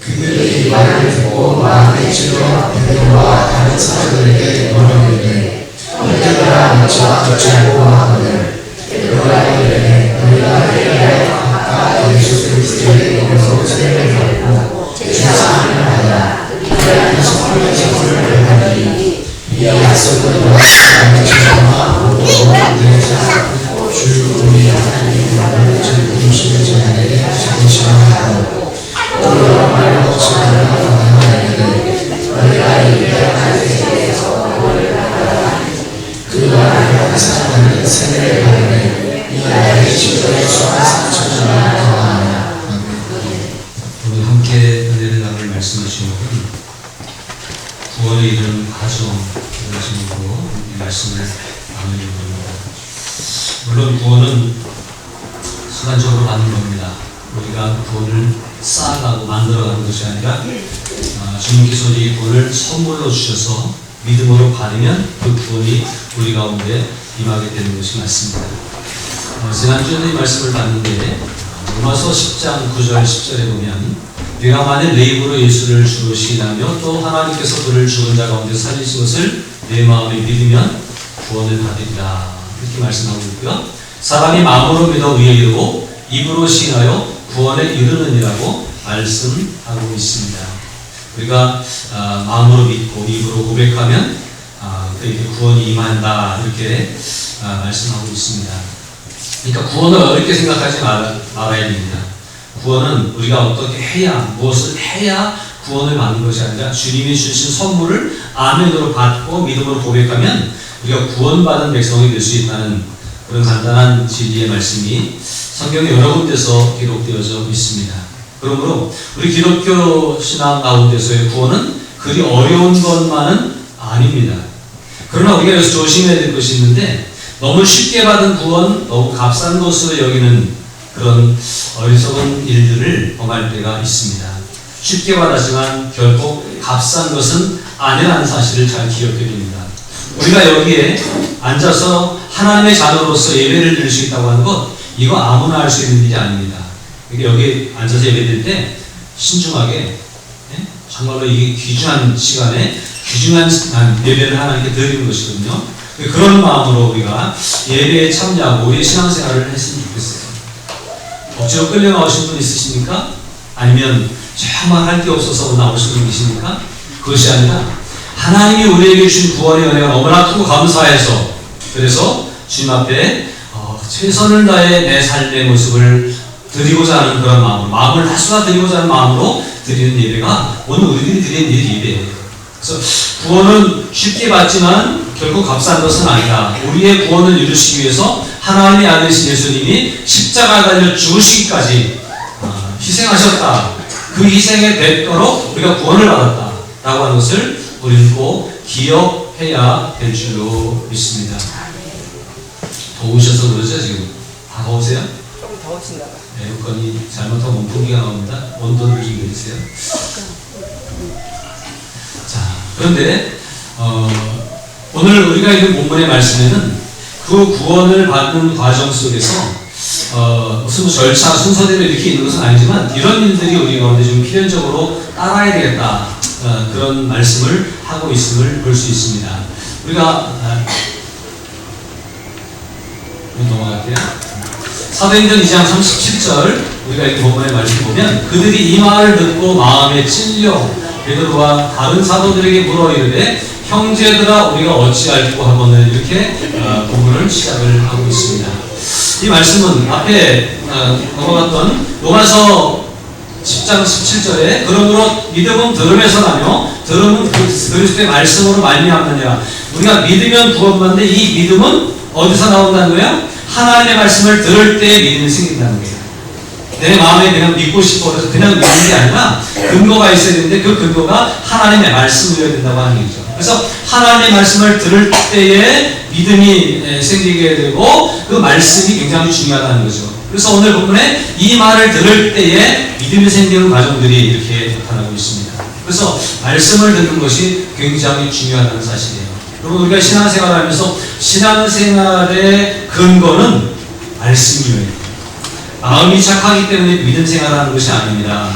그들이 말을 듣고 마음에 찔려 베드로와 다른 사도들에게 물어보되 형제들아 어찌 듣지 않고 하거늘 베드로가 이르되 너희가 회개하여 각각 예수 그리스도의 이름으로 세례를 받고 죄사함을 받아 그리하여 성령의 선물을 받으니 이 약속은 너희가 전하 모든 인자 주 우리 하나님의 부르심을 전하되 전시하고 또 여러 말로 전하는 하나님을 너희가 이겨야 세계에서 너를 받아라 그 말을 하사는 세례를 받으니 이 나의 지도에 수하사 천천히 더하나. 오늘 함께 은혜를 나눌 말씀을 주시는 구원에 이르는 과정 이런 제목으로 이 말씀을 나누려고 합니다. 물론 구원은 순간적으로 받는 겁니다. 우리가 구원을 쌓아가고 만들어가는 것이 아니라 주님께서 이 구원을 선물로 주셔서 믿음으로 받으면 그 구원이 우리 가운데 임하게 되는 것이 맞습니다. 지난주에 이 말씀을 봤는데 로마서 10장 9절 10절에 보면 내가 만일 내 입으로 예수를 주로 시인하며 또 하나님께서 그를 죽은 자 가운데 살리신 것을 내 마음에 믿으면 구원을 받으리라 이렇게 말씀하고 있고요. 사람이 마음으로 믿어 의에 이르고 입으로 시인하여 구원에 이르느니라고 말씀하고 있습니다. 우리가 마음으로 믿고 입으로 고백하면 그에게 구원이 임한다 이렇게 말씀하고 있습니다. 그러니까 구원을 어렵게 생각하지 말아야 됩니다. 구원은 우리가 어떻게 해야 무엇을 해야 구원을 받는 것이 아니라 주님이 주신 선물을 아멘으로 받고 믿음으로 고백하면 우리가 구원받은 백성이 될 수 있다는 그런 간단한 진리의 말씀이 성경에 여러 군데서 기록되어져 있습니다. 그러므로 우리 기독교 신앙 가운데서의 구원은 그리 어려운 것만은 아닙니다. 그러나 우리가 여기서 조심해야 될 것이 있는데 너무 쉽게 받은 구원, 너무 값싼 것으로 여기는 그런 어리석은 일들을 범할 때가 있습니다. 쉽게 받았지만 결코 값싼 것은 아니라는 사실을 잘 기억해야 됩니다. 우리가 여기에 앉아서 하나님의 자녀로서 예배를 드릴 수 있다고 하는 것, 이거 아무나 할 수 있는 일이 아닙니다. 여기 앉아서 예배 드릴 때 신중하게 정말로 이게 귀중한 시간에 귀중한 예배를 하나님께 드리는 것이거든요. 그런 마음으로 우리가 예배에 참여하고 우리의 신앙생활을 했으면 좋겠어요. 억지로 끌려 나오신 분 있으십니까? 아니면 정말 할 게 없어서 나오신 분 계십니까? 그것이 아니라 하나님이 우리에게 주신 구원의 은혜가 너무나 크고 감사해서 그래서 주님 앞에 최선을 다해 내 삶의 모습을 드리고자 하는 그런 마음으로 마음을 다수가 드리고자 하는 마음으로 드리는 예배가 오늘 우리들이 드리는 예배예요. 그래서 구원은 쉽게 받지만 결코 값싼 것은 아니다. 우리의 구원을 이루시기 위해서 하나님의 아들이신 예수님이 십자가에 달려 죽으시기까지 희생하셨다. 그 희생의 대가로 우리가 구원을 받았다라고 하는 것을 우리는 꼭 기억해야 될 줄로 믿습니다. 더우셔서 그러죠 지금? 다 더우세요? 좀 더우신가 봐. 에어컨이 잘못하면 온풍기가 나옵니다. 온도를 이기고 있어요. 자, 그런데 오늘 우리가 읽은 본문의 말씀에는 그 구원을 받는 과정 속에서 무슨 절차, 순서대로 이렇게 있는 것은 아니지만 이런 일들이 우리 가운데 좀 필연적으로 따라야 되겠다. 그런 말씀을 하고 있음을 볼 수 있습니다. 우리가 넘어갈게요. 사도행전 2장 37절 우리가 이 본문의 말씀 보면 그들이 이 말을 듣고 마음에 찔려 베드로와 다른 사도들에게 물어 이르되 형제들아 우리가 어찌할꼬 하거늘 이렇게 본문을 시작을 하고 있습니다. 이 말씀은 앞에 넘어갔던 로마서 10장 17절에 그러므로 믿음은 들음에서 나며 들음은 그리스도의 말씀으로 말미암느니라. 우리가 믿으면 구원받는데 이 믿음은 어디서 나온다는 거예요? 하나님의 말씀을 들을 때 믿음이 생긴다는 거예요. 내 마음에 그냥 믿고 싶어 그래서 그냥 믿는 게 아니라 근거가 있어야 되는데 그 근거가 하나님의 말씀이어야 된다고 하는 얘기죠. 그래서 하나님의 말씀을 들을 때에 믿음이 생기게 되고 그 말씀이 굉장히 중요하다는 거죠. 그래서 오늘 본문에 이 말을 들을 때에 믿음이 생기는 과정들이 이렇게 나타나고 있습니다. 그래서 말씀을 듣는 것이 굉장히 중요하다는 사실이에요. 그리고 우리가 신앙생활을 하면서 신앙생활의 근거는 말씀이에요. 마음이 착하기 때문에 믿음 생활을 하는 것이 아닙니다.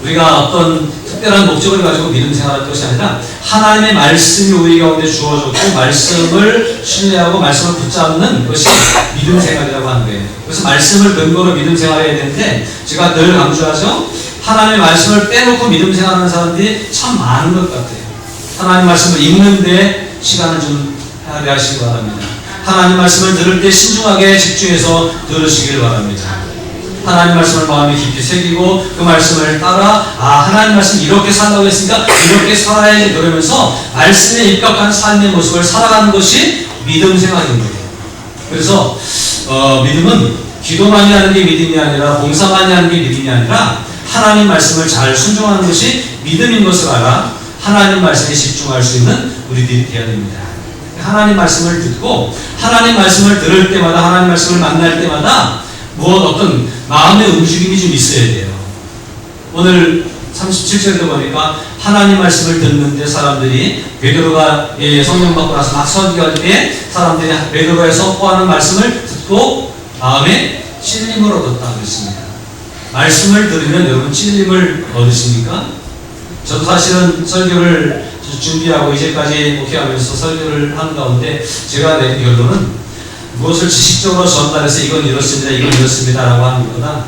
우리가 어떤 특별한 목적을 가지고 믿음 생활할 것이 아니라 하나님의 말씀이 우리 가운데 주어졌고 말씀을 신뢰하고 말씀을 붙잡는 것이 믿음 생활이라고 하는 거예요. 그래서 말씀을 근거로 믿음 생활해야 되는데 제가 늘 강조하죠. 하나님의 말씀을 빼놓고 믿음 생활하는 사람들이 참 많은 것 같아요. 하나님 말씀을 읽는데 시간을 좀 할애하시기 바랍니다. 하나님 말씀을 들을 때 신중하게 집중해서 들으시길 바랍니다. 하나님 말씀을 마음에 깊이 새기고 그 말씀을 따라 하나님 말씀 이렇게 살라고 했으니까 이렇게 살아야지 그러면서 말씀에 입각한 삶의 모습을 살아가는 것이 믿음 생활인 거예요. 그래서 믿음은 기도만이 하는 게 믿음이 아니라 봉사만이 하는 게 믿음이 아니라 하나님 말씀을 잘 순종하는 것이 믿음인 것을 알아 하나님 말씀에 집중할 수 있는 우리들이 되어야 됩니다. 하나님 말씀을 듣고 하나님 말씀을 들을 때마다 하나님 말씀을 만날 때마다 어떤 마음의 움직임이 좀 있어야 돼요. 오늘 37절도 보니까 하나님 말씀을 듣는데 사람들이 베드로가 성령 받고 나서 막 설교할 때 사람들이 베드로의 선포하는 말씀을 듣고 마음에 찔림을 얻었다 그랬습니다. 말씀을 들으면 여러분 찔림을 얻으십니까? 저도 사실은 설교를 준비하고 이제까지 목회하면서 설교를 하는 가운데 제가 내린 결론은 무엇을 지식적으로 전달해서 이건 이렇습니다, 이건 이렇습니다 라고 하는 것보다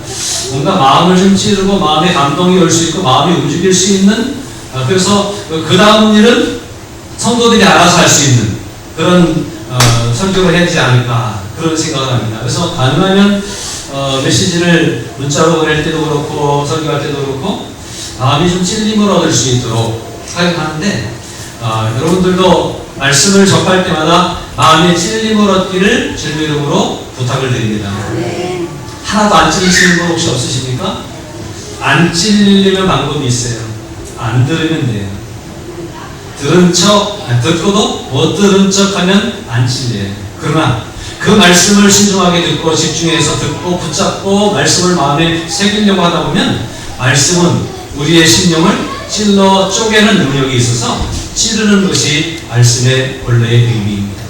뭔가 마음을 좀 찌르고 마음에 감동이 올 수 있고 마음이 움직일 수 있는 그래서 그 다음 일은 성도들이 알아서 할 수 있는 그런 설교를 해야 되지 않을까 그런 생각을 합니다. 그래서 가능하면 메시지를 문자로 보낼 때도 그렇고 설교할 때도 그렇고 마음이 좀 찔림을 얻을 수 있도록 하는데 여러분들도 말씀을 접할 때마다 마음에 찔림을 얻기를 주님의 이름으로 부탁을 드립니다. 네. 하나도 안 찔리시는 분 혹시 없으십니까? 안 찔리면 방법이 있어요. 안 들으면 돼요. 들은 척, 듣고도 못 들은 척 하면 안 찔려요. 그러나 그 말씀을 신중하게 듣고 집중해서 듣고 붙잡고 말씀을 마음에 새기려고 하다 보면 말씀은 우리의 심령을 찔러 쪼개는 능력이 있어서 찌르는 것이 말씀의 본래의 의미입니다.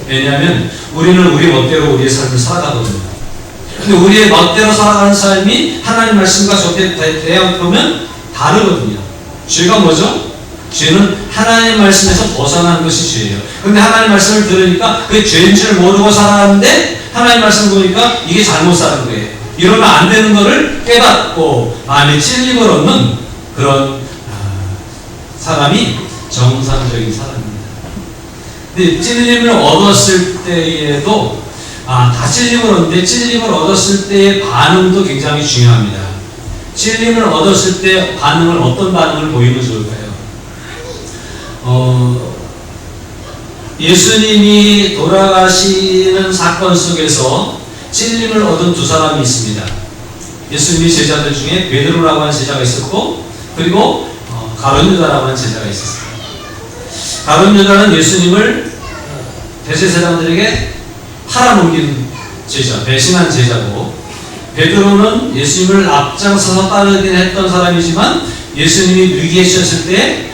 왜냐하면 우리는 우리 멋대로 우리의 삶을 살아가거든요. 근데 우리의 멋대로 살아가는 삶이 하나님 말씀과 대항하면 다르거든요. 죄가 뭐죠? 죄는 하나님 말씀에서 벗어나는 것이 죄예요. 근데 하나님 말씀을 들으니까 그게 죄인 줄 모르고 살아가는데 하나님 말씀을 보니까 이게 잘못 사는 거예요. 이러면 안 되는 것을 깨닫고 마음에 찔림을 얻는 그런 사람이 정상적인 사람입니다. 근데 찔림을 얻었을 때에도 다 찔림을 얻는데 찔림을 얻었을 때의 반응도 굉장히 중요합니다. 찔림을 얻었을 때 어떤 반응을 보이면 좋을까요? 예수님이 돌아가시는 사건 속에서 찔림을 얻은 두 사람이 있습니다. 예수님이 제자들 중에 베드로라고 하는 제자가 있었고 그리고 가룟 유다라고 하는 제자가 있었어요. 가룟 유다는 예수님을 대제사장들에게 팔아넘긴 제자, 배신한 제자고 베드로는 예수님을 앞장서서 따르긴 했던 사람이지만 예수님이 위기에 처했을 때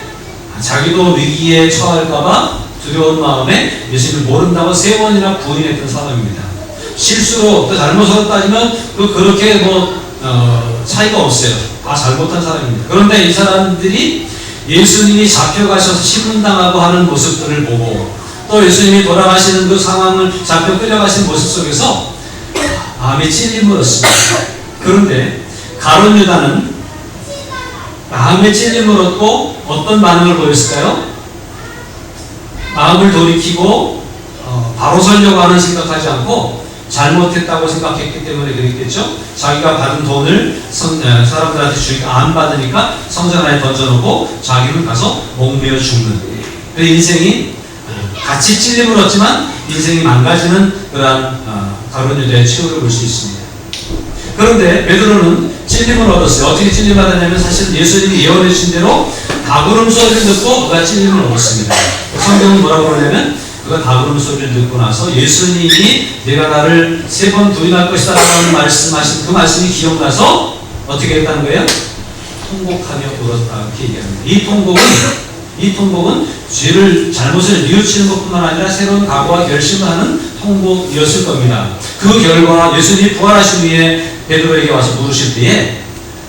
자기도 위기에 처할까봐 두려운 마음에 예수님을 모른다고 3번이나 부인했던 사람입니다. 실수로 또 잘못으로 따지면 그렇게 차이가 없어요. 다 잘못한 사람입니다. 그런데 이 사람들이 예수님이 잡혀가셔서 신문당하고 하는 모습들을 보고 또 예수님이 돌아가시는 그 상황을 잡혀 끌려가시는 모습 속에서 마음에 찔림을 얻습니다. 그런데 가룟 유다는 마음에 찔림을 얻고 어떤 반응을 보였을까요? 마음을 돌이키고 바로 서려고 하는 생각하지 않고 잘못했다고 생각했기 때문에 그랬겠죠. 자기가 받은 돈을 사람들한테 주니까 안 받으니까 성전 안에 던져놓고 자기는 가서 목매어 죽는 그 인생이 같이 찔림을 얻지만 인생이 망가지는 그러한 가룟 유다의 최후를 볼 수 있습니다. 그런데 베드로는 찔림을 얻었어요. 어떻게 찔림을 받았냐면 사실 예수님이 예언해 주신 대로 다구름 소리를 듣고 그가 찔림을 얻었습니다. 성경은 뭐라고 그러냐면 그가 다구름 소리를 듣고 나서 예수님이 내가 나를 3번 부인할 것이다 라고 말씀하신 그 말씀이 기억나서 어떻게 했다는 거예요? 통곡하며 울었다 이렇게 얘기합니다. 이 통곡은 죄를 잘못을 뉘우치는 것뿐만 아니라 새로운 각오와 결심을 하는 통곡이었을 겁니다. 그 결과 예수님이 부활하신 후에 베드로에게 와서 물으실 때에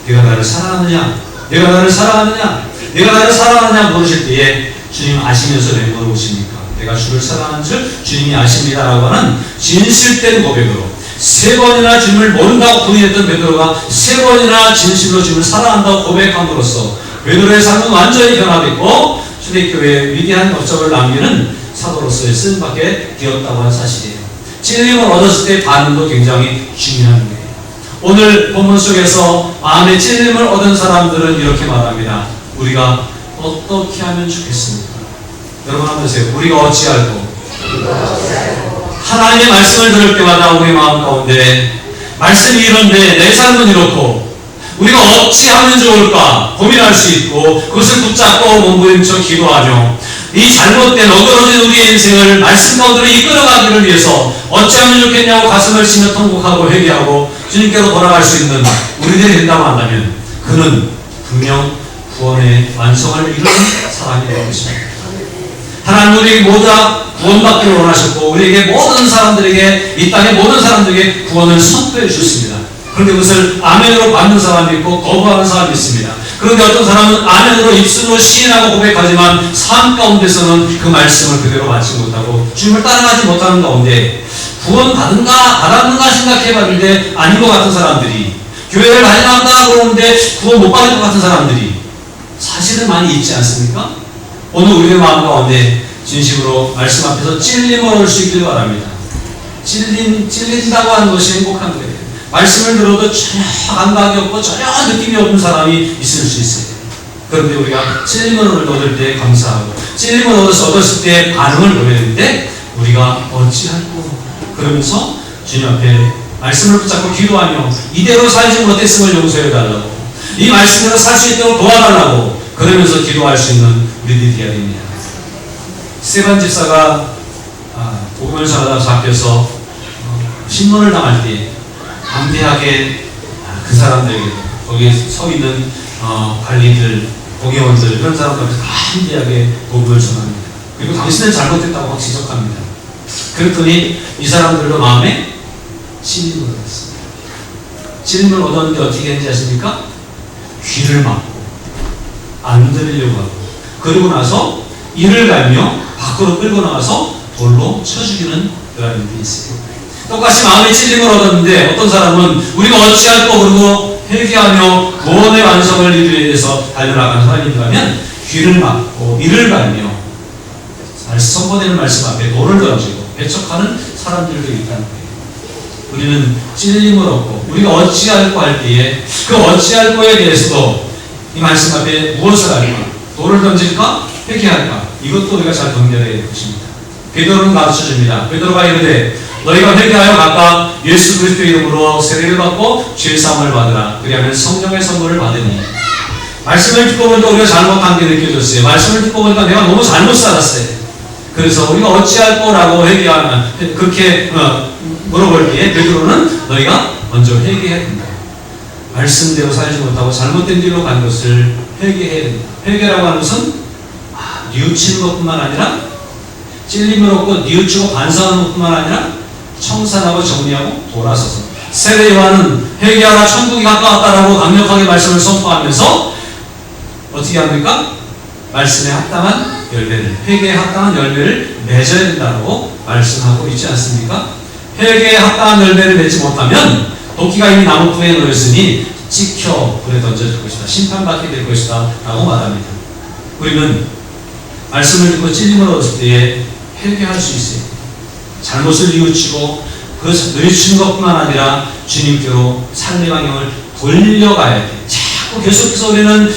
네가 나를 사랑하느냐 내가 나를 사랑하느냐? 내가 나를 사랑하느냐 물으실 때에 주님 아시면서 왜 물어보십니까? 내가 주를 사랑하는 줄 주님이 아십니다라고 하는 진실된 고백으로 3번이나 주님을 모른다고 부인했던 베드로가 3번이나 진실로 주님을 사랑한다고 고백함으로써 베드로의 삶은 완전히 변화됐고 초대교회에 위대한 업적을 남기는 사도로서의 쓰임받게 되었다고 하는 사실이에요. 찔림을 얻었을 때의 반응도 굉장히 중요한 거예요. 오늘 본문 속에서 마음의 찔림을 얻은 사람들은 이렇게 말합니다. 우리가 어떻게 하면 좋겠습니까? 여러분 한번 보세요. 우리가 어찌할꼬? 하나님의 말씀을 들을 때마다 우리 마음 가운데 말씀이 이런데 내 삶은 이렇고 우리가 어찌하면 좋을까 고민할 수 있고 그것을 붙잡고 몸부림쳐 기도하며 이 잘못된 어그러진 우리의 인생을 말씀 가운데로 이끌어가기를 위해서 어찌하면 좋겠냐고 가슴을 치며 통곡하고 회개하고 주님께로 돌아갈 수 있는 우리들이 된다고 한다면 그는 분명 구원의 완성을 이루는 사람이 되고 있습니다. 하나님 우리에게 모두 구원받기를 원하셨고 우리에게 모든 사람들에게 이 땅의 모든 사람들에게 구원을 선포해 주셨습니다. 그런데 그것을 아멘으로 받는 사람이 있고 거부하는 사람이 있습니다. 그런데 어떤 사람은 아멘으로 입술로 시인하고 고백하지만 삶 가운데서는 그 말씀을 그대로 받지 못하고 주님을 따라가지 못하는 가운데 구원 받았는가 생각해봤는데 아닌 것 같은 사람들이 교회를 다녀간다 그러는데 구원 못 받을 것 같은 사람들이 사실은 많이 있지 않습니까? 오늘 우리의 마음 가운데 진심으로 말씀 앞에서 찔림을 얻을 수 있기를 바랍니다. 찔린다고 하는 것이 행복한 거예요. 말씀을 들어도 전혀 감각이 없고 전혀 느낌이 없는 사람이 있을 수 있어요. 그런데 우리가 찔림을 얻을 때 감사하고 찔림을 얻었을 때 반응을 보여야 되는데 우리가 어찌할꼬 그러면서 주님 앞에 말씀을 붙잡고 기도하며 이대로 살지 못했음을 용서해달라고 이 말씀대로 살 수 있도록 도와달라고 그러면서 기도할 수 있는 우리들이 되어야 됩니다. 스테반 집사가 복음을 전하다 잡혀서 신문을 당할 때 담대하게 그 사람들에게 거기에 서 있는 관리들, 공회원들 이런 사람들한테 담대하게 복음을 전합니다. 그리고 당신은 잘못했다고 막 지적합니다. 그랬더니 이 사람들도 마음에 찔림을 얻었습니다. 찔림을 얻었는데 어떻게 했는지 아십니까? 귀를 막고 안 들으려고 하고 그러고 나서 이를 갈며 밖으로 끌고 나가서 돌로 쳐 죽이는 그런 일이 있어요. 똑같이 마음의 찔림을 얻었는데 어떤 사람은 우리가 어찌할꼬 그러고 회개하며 구원의 완성을 이루기 위해서 달려나가는 사람인가면 귀를 막고 이를 갈며 선포되는 말씀 앞에 돌을 던지고 배척하는 사람들도 있다는 거예요. 우리는 찔림을 얻고 우리가 어찌할꼬 할 때에 그 어찌할꼬에 대해서도 이 말씀 앞에 무엇을 할까? 돌을 던질까? 회개할까? 이것도 우리가 잘 경계해야 될 것입니다. 베드로는 가르쳐줍니다. 베드로가 이르되 너희가 회개하여 각각 예수 그리스도의 이름으로 세례를 받고 죄사함을 받으라. 그리하면 성령의 선물을 받으니. 말씀을 듣고 보니까 우리가 잘못한 게 느껴졌어요. 말씀을 듣고 보니까 내가 너무 잘못 살았어요. 그래서 우리가 어찌할 거라고 회개하면 그렇게 물어볼 때에 베드로는 너희가 먼저 회개해야 된다. 말씀대로 살지 못하고 잘못된 길로 간 것을 회개해야 된다. 회개라고 하는 것은 뉘우치는 것뿐만 아니라 찔림을 얻고 뉘우치고 반성하는 것뿐만 아니라 청산하고 정리하고 돌아서서 세례 요한은 회개하라 천국이 가까웠다라고 강력하게 말씀을 선포하면서 어떻게 합니까? 말씀에 합당한 열매를 회개에 합당한 열매를 맺어야 된다고 말씀하고 있지 않습니까? 회개에 합당한 열매를 맺지 못하면 도끼가 이미 나무꾼에 놓였으니 찍혀 불에 던져질 것이다. 심판받게 될 것이다 라고 말합니다. 우리는 말씀을 듣고 찔림을 얻을 때에 회개할 수 있어요. 잘못을 뉘우치고 그 뉘우치는 것뿐만 아니라 주님께로 삶의 방향을 돌려가야 돼. 자꾸 계속해서 우리는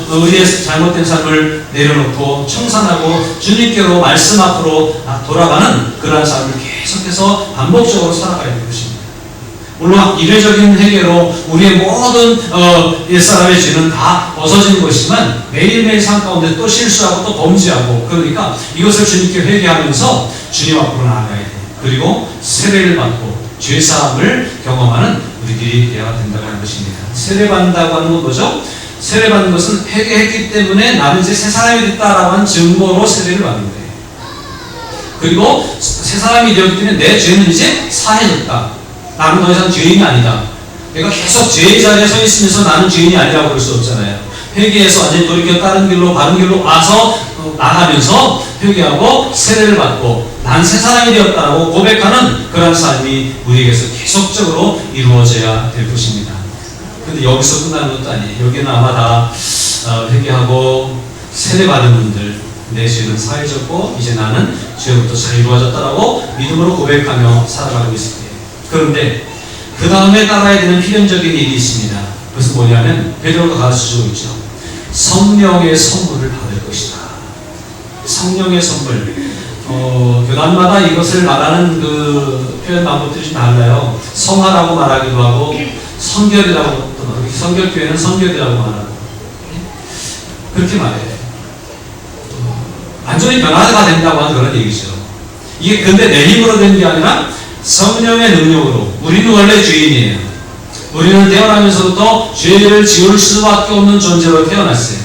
우리의 잘못된 삶을 내려놓고 청산하고 주님께로 말씀 앞으로 돌아가는 그러한 삶을 계속해서 반복적으로 살아가야 될 것입니다. 물론 이례적인 회개로 우리의 모든 옛사람의 죄는 다 벗어진 것이지만 매일매일 삶 가운데 또 실수하고 또 범죄하고 그러니까 이것을 주님께 회개하면서 주님 앞으로 나아가야 돼. 그리고 세례를 받고 죄사함을 경험하는 우리들이 되어야 된다고 하는 것입니다. 세례받는다고 하는 건 뭐죠? 세례받는 것은 회개했기 때문에 나는 이제 새 사람이 됐다라고 하는 증거로 세례를 받는 거예요. 그리고 새 사람이 되었기 때문에 내 죄는 이제 사해졌다. 나는 더 이상 죄인이 아니다. 내가 계속 죄의 자리에 서 있으면서 나는 죄인이 아니라고 그럴 수 없잖아요. 회개해서 완전히 돌이켜 다른 길로 바른 길로 와서 나가면서 회개하고 세례를 받고 난 새 사람이 되었다고 고백하는 그런 삶이 우리에게서 계속적으로 이루어져야 될 것입니다. 근데 여기서 끝나는 것도 아니에요. 여기는 아마 다 회개하고 세례 받은 분들, 내 죄는 사해졌고 이제 나는 죄로부터 자유로워졌다라고 믿음으로 고백하며 살아가고 있을 거예요. 그런데 그 다음에 따라야 되는 필연적인 일이 있습니다. 그것은 뭐냐면 베드로가 가르쳐주고 있죠. 성령의 선물을 받을 것이다. 성령의 선물. 교단마다 이것을 말하는 그 표현 방법들이 좀 달라요. 성화라고 말하기도 하고 성결이라고 또 말하고 성결교회는 성결이라고 말하고 그렇게 말해요. 완전히 변화가 된다고 하는 그런 얘기죠. 이게 근데 내 힘으로 된 게 아니라 성령의 능력으로. 우리는 원래 죄인이에요. 우리는 태어나면서부터 죄를 지을 수밖에 없는 존재로 태어났어요.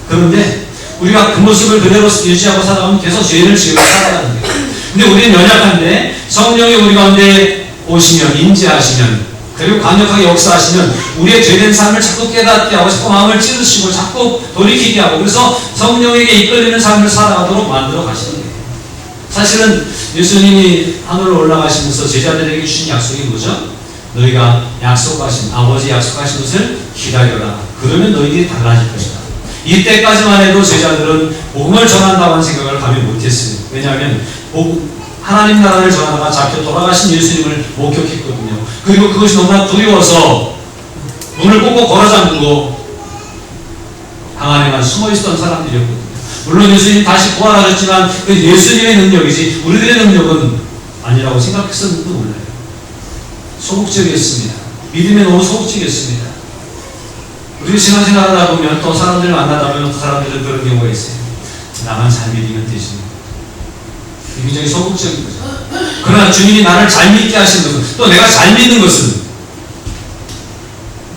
그런데 우리가 그 모습을 그대로 유지하고 살아가면 계속 죄를 지으며 살아가는 거예요. 근데 우리는 연약한데 성령이 우리 가운데 오시면, 임재하시면, 그리고 강력하게 역사하시면 우리의 죄된 삶을 자꾸 깨닫게 하고 자꾸 마음을 찌르시고 자꾸 돌이키게 하고 그래서 성령에게 이끌리는 삶을 살아가도록 만들어 가시는 거예요. 사실은 예수님이 하늘로 올라가시면서 제자들에게 주신 약속이 뭐죠? 너희가 약속하신, 아버지 약속하신 것을 기다려라. 그러면 너희들이 달라질 것이다. 이때까지만 해도 제자들은 복음을 전한다고 하는 생각을 감히 못했어요. 왜냐하면 하나님 나라를 전하다가 잡혀 돌아가신 예수님을 목격했거든요. 그리고 그것이 너무나 두려워서 문을 꼭꼭 걸어잠그고 방 안에만 숨어있었던 사람들이었거든요. 물론 예수님이 다시 부활하셨지만 그 예수님의 능력이지 우리들의 능력은 아니라고 생각했었는지도 몰라요. 소극적이었습니다. 믿음에 너무 소극적이었습니다. 우리 신앙생활 하다 보면 또 사람들을 만나다 보면 또 사람들은 그런 경우가 있어요. 나만 잘 믿으면 되지. 굉장히 소극적인 거죠. 그러나 주님이 나를 잘 믿게 하신 것은 또 내가 잘 믿는 것은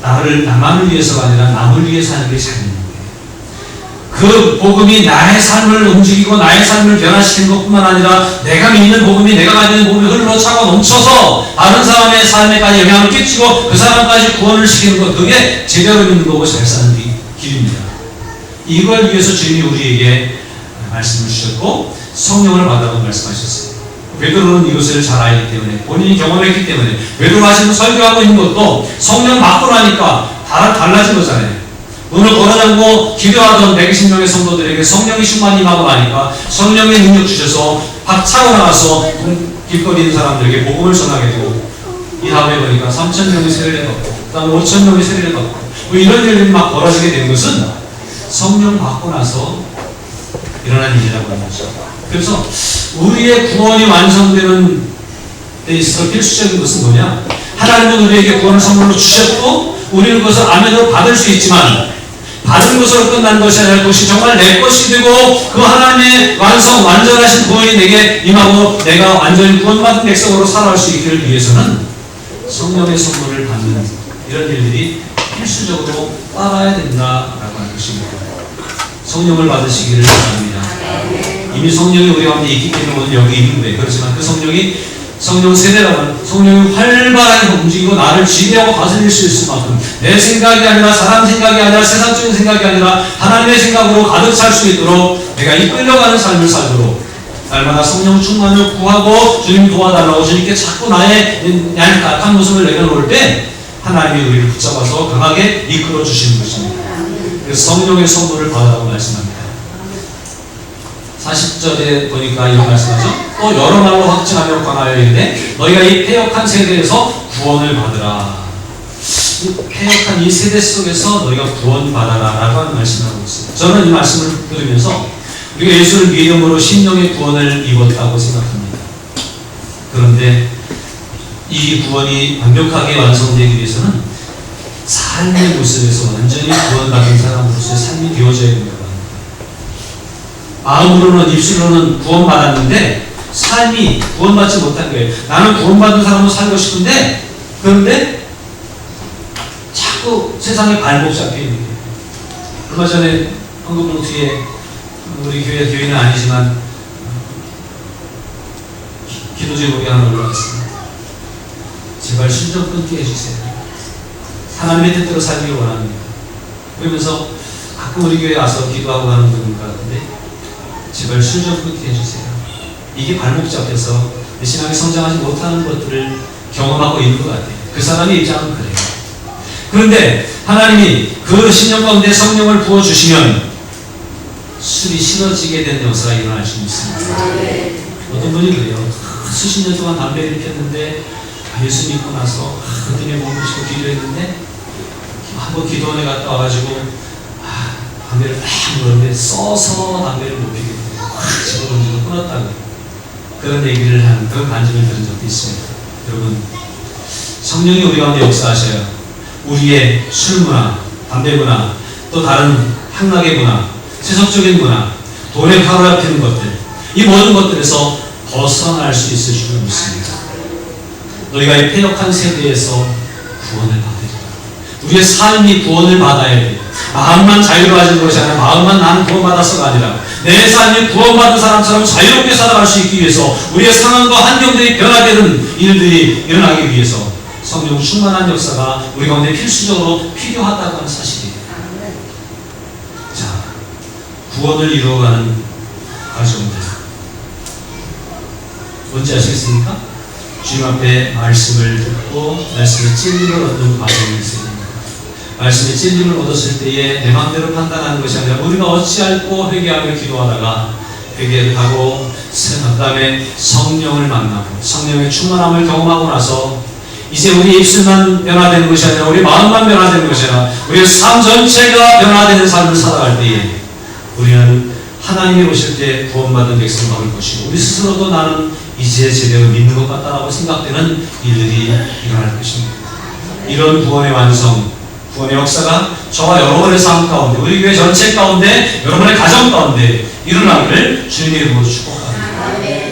나만을 위해서가 아니라 남을 위해서 하는 게 잘 믿는 거예요. 그 복음이 나의 삶을 움직이고 나의 삶을 변화시키는 것뿐만 아니라 내가 믿는 복음이 내가 가지는 복음이 흘러차고 넘쳐서 다른 사람의 삶에까지 영향을 끼치고 그 사람까지 구원을 시키는 것, 그게 제대로 믿는 거고 잘 사는 길입니다. 이걸 위해서 주님이 우리에게 말씀을 주셨고 성령을 받으라고 말씀하셨어요. 베드로는 이것을 잘 알기 때문에 본인이 경험했기 때문에 베드로가 지금 설교하고 있는 것도 성령 받고 나니까 달라진 거잖아요. 오늘 걸어다니고 기도하던 120명의 성도들에게 성령이 충만히 임하고 나니까 성령의 능력 주셔서 박차고 나가서 길거리 있는 사람들에게 복음을 전하게 되고 이 다음에 보니까 3,000명이 세례를 받고 그 다음에 5,000명이 세례를 받고 뭐 이런 일들이 막 벌어지게 된 것은 성령 받고 나서 일어난 일이라고 하는 거죠. 그래서 우리의 구원이 완성되는 데 있어서 필수적인 것은 뭐냐? 하나님은 우리에게 구원을 선물로 주셨고 우리는 그것을 아멘으로 받을 수 있지만 받은 것으로 끝난 것이 아니라 그것이 정말 내 것이 되고 그 하나님의 완전하신 구원이 내게 임하고 내가 완전히 구원받은 백성으로 살아갈 수 있기를 위해서는 성령의 선물을 받는 이런 일들이 필수적으로 따라야 된다라고 하는 것입니다. 성령을 받으시기를 바랍니다. 이미 성령이 우리 가운데 있기 때문에 오늘 여기 있는 거예요. 그렇지만 그 성령 세대라고 하는 성령이 활발하게 움직이고 나를 지배하고 다스릴 수 있을 만큼 내 생각이 아니라 사람 생각이 아니라 세상적인 생각이 아니라 하나님의 생각으로 가득 찰 수 있도록 내가 이끌려가는 삶을 살도록 날마다 성령 충만을 구하고 주님 도와달라고 주님께 자꾸 나의 약한 모습을 내려놓을 때 하나님이 우리를 붙잡아서 강하게 이끌어 주시는 것입니다. 그래서 성령의 선물을 받으라고 말씀합니다. 40절에 보니까 이런 말씀하죠. 또 여러 말로 확증하며 권하여 이르되 너희가 이 패역한 세대에서 구원을 받으라. 패역한 이 세대 속에서 너희가 구원받아라 라고 하는 말씀을 하고 있습니다. 저는 이 말씀을 들으면서 우리가 예수를 믿음으로 심령의 구원을 입었다고 생각합니다. 그런데 이 구원이 완벽하게 완성되기 위해서는 삶의 모습에서 완전히 구원받은 사람으로서의 삶이 되어져야 됩니다. 마음으로는 입술로는 구원받았는데 삶이 구원받지 못한 거예요. 나는 구원받은 사람으로 살고 싶은데 그런데 자꾸 세상에 발목 잡혀 있는 거예요. 얼마 전에 헌금봉투에 우리 교회 교인은 아니지만 기도 제목이 하나 올라왔습니다. 제발 순종 끊게 해주세요. 하나님의 뜻대로 살기를 원합니다. 그러면서 가끔 우리 교회 와서 기도하고 가는 분인 것 같은데 제발 술 좀 끊게 해주세요. 이게 발목 잡혀서 신앙이 성장하지 못하는 것들을 경험하고 있는 것 같아요. 그 사람의 입장은 그래요. 그런데 하나님이 그 신령 가운데 성령을 부어주시면 술이 싫어지게 되는 역사가 일어날 수 있습니다. 어떤 분이 그래요. 수십 년 동안 담배를 피웠는데 예수 믿고 나서 그때문에 몸을 씻고 기도했는데 한번 기도원에 갔다 와가지고 담배를 막 물었는데 써서 담배를 못 피게 돼요. 집어던지고 끊었다고 그런 얘기를 한 그런 간증을 들은 적도 있습니다. 여러분 성령이 우리 가운데 역사하셔요. 우리의 술 문화, 담배 문화, 또 다른 향락의 문화, 세속적인 문화, 돈에 사로잡히는 것들, 이 모든 것들에서 벗어날 수 있을 줄 믿습니다. 너희가 이 패역한 세대에서 구원을 받으리라. 우리의 삶이 구원을 받아야 돼. 마음만 자유로워지는 것이 아니라 마음만 나는 구원받았어가 아니라 내 삶이 구원받은 사람처럼 자유롭게 살아갈 수 있기 위해서 우리의 상황과 환경들이 변화되는 일들이 일어나기 위해서 성령 충만한 역사가 우리 가운데 필수적으로 필요하다고 하는 사실이에요. 자, 구원을 이루어가는 과정들 뭔지 아시겠습니까? 주님 앞에 말씀을 듣고 말씀의 진리를 얻는 과정이 있습니다. 말씀의 진리를 얻었을 때에 내 마음대로 판단하는 것이 아니라 우리가 어찌할꼬 회개하며 기도하다가 회개를 하고 그 다음에 성령을 만나고 성령의 충만함을 경험하고 나서 이제 우리 입술만 변화되는 것이 아니라 우리 마음만 변화되는 것이 아니라 우리의 삶 전체가 변화되는 삶을 살아갈 때에 우리는 하나님이 오실 때 구원받은 백성이 될 것이고 우리 스스로도 나는 이제 제대로 믿는 것 같다라고 생각되는 일들이 일어날 것입니다. 이런 구원의 완성, 구원의 역사가 저와 여러분의 삶 가운데, 우리 교회 전체 가운데, 여러분의 가정 가운데 일어나기를 주님의 이름으로 축복합니다.